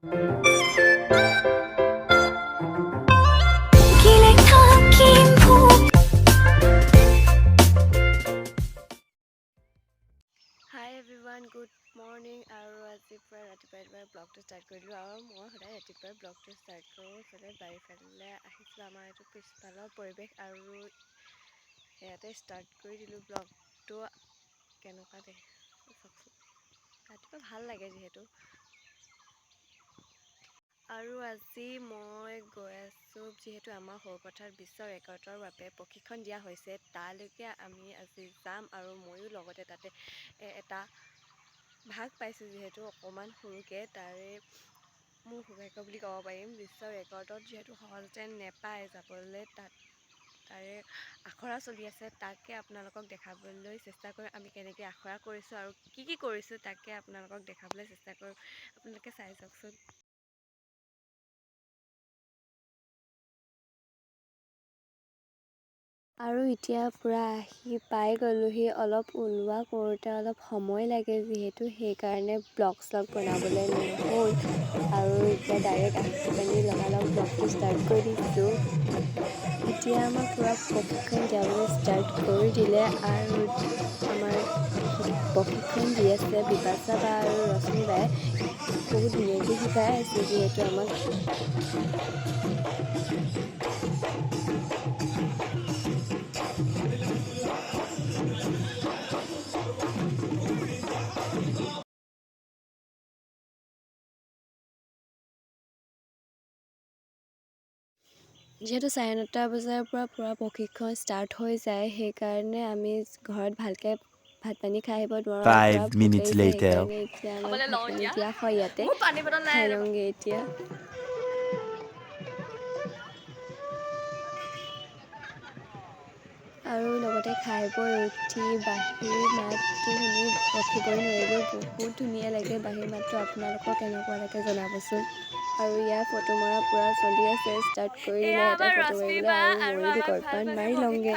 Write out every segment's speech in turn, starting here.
Hi everyone, good morning আৰু ৰাতিপুৱা ব্লগটো start কৰিলোঁ আৰু মই সদায় ৰাতিপুৱাই ব্লগটো ষ্টাৰ্ট কৰোঁ। ইফালে বাৰীফালে আহিছিলোঁ আমাৰ এইটো পিছফালৰ পৰিৱেশ আৰু সেয়াতে ষ্টাৰ্ট কৰি দিলোঁ ব্লগটো। কেনেকুৱা দে চাওকচোন, ৰাতিপুৱা ভাল লাগে যিহেতু। আৰু আজি মই গৈ আছোঁ, যিহেতু আমাৰ সৰুপথাৰ বিশ্ব ৰেকৰ্ডৰ বাবে প্ৰশিক্ষণ দিয়া হৈছে, তালৈকে আমি আজি যাম আৰু ময়ো লগতে তাতে এটা ভাগ পাইছোঁ। যিহেতু অকণমান সৰুকৈ, তাৰে মোৰ সৌভাগ্য বুলি ক'ব পাৰিম। বিশ্ব ৰেকৰ্ডত যিহেতু সহজতে নেপায় যাবলৈ, তাৰে আখৰা চলি আছে, তাকে আপোনালোকক দেখাবলৈ চেষ্টা কৰিম। আমি কেনেকৈ আখৰা কৰিছোঁ আৰু কি কৰিছোঁ তাকে আপোনালোকক দেখাবলৈ চেষ্টা কৰিম। আপোনালোকে চাই যাওকচোন। আৰু এতিয়া পূৰা আহি পাই গ'লোহি। অলপ ওলোৱা কৰোঁতে অলপ সময় লাগে যিহেতু, সেইকাৰণে ব্লগ বনাবলৈ নহ'ল আৰু এতিয়া ডাইৰেক্ট আহি পিনি লগালগ ব্লগটো ষ্টাৰ্ট কৰি দিছোঁ। এতিয়া আমাক পূৰা প্ৰশিক্ষণ দিয়াবলৈ ষ্টাৰ্ট কৰি দিলে আৰু আমাৰ প্ৰশিক্ষণ দি আছে বিপাশা বা আৰু ৰশ্মি বাই। বহুত ধুনীয়াকৈ শিকাই আছে যিহেতু আমাক। যিহেতু 9:30 বজাৰ পৰা পূৰা প্ৰশিক্ষণ ষ্টাৰ্ট হৈ যায়, সেইকাৰণে আমি ঘৰত ভালকৈ ভাত পানী খাই আহিব নোৱাৰোঁ। 5 minutes later. সেইকাৰণে এতিয়া আমাক ভাত পানী দিয়া হয় ইয়াতে। খাই লওঁগৈ এতিয়া। আৰু লগতে খাই বৈ উঠি বাঁহীৰ মাতটো শুনি ৰখিবই নোৱাৰিলোঁ। বহুত ধুনীয়া লাগে বাঁহীৰ মাতটো। আপোনালোকৰ কেনেকুৱা লাগে জনাবচোন। আৰু ইয়াৰ ফটো মৰা পূৰা চলি আছে। ষ্টাৰ্ট কৰি দিলে এটা ফটো মাৰিবলৈ আৰু ময়ো দুকপমান মাৰি লওঁগৈ।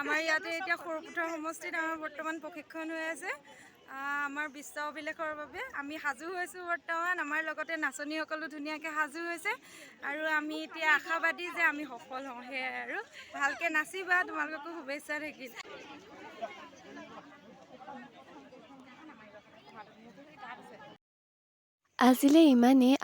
আমাৰ ইয়াতে এতিয়া সৰুপথাৰ সমষ্টিত আমাৰ বৰ্তমান প্ৰশিক্ষণ হৈ আছে। আমাৰ বিশ্ব অভিলেখৰ বাবে আমি সাজু হৈছোঁ বৰ্তমান। আমাৰ লগতে নাচনীসকলো ধুনীয়াকৈ সাজু হৈছে আৰু আমি এতিয়া আশাবাদী যে আমি সফল হওঁ। সেয়াই আৰু ভালকৈ নাচিবা, তোমালোককো শুভেচ্ছা থাকিল। আজিলৈ ইমানেই।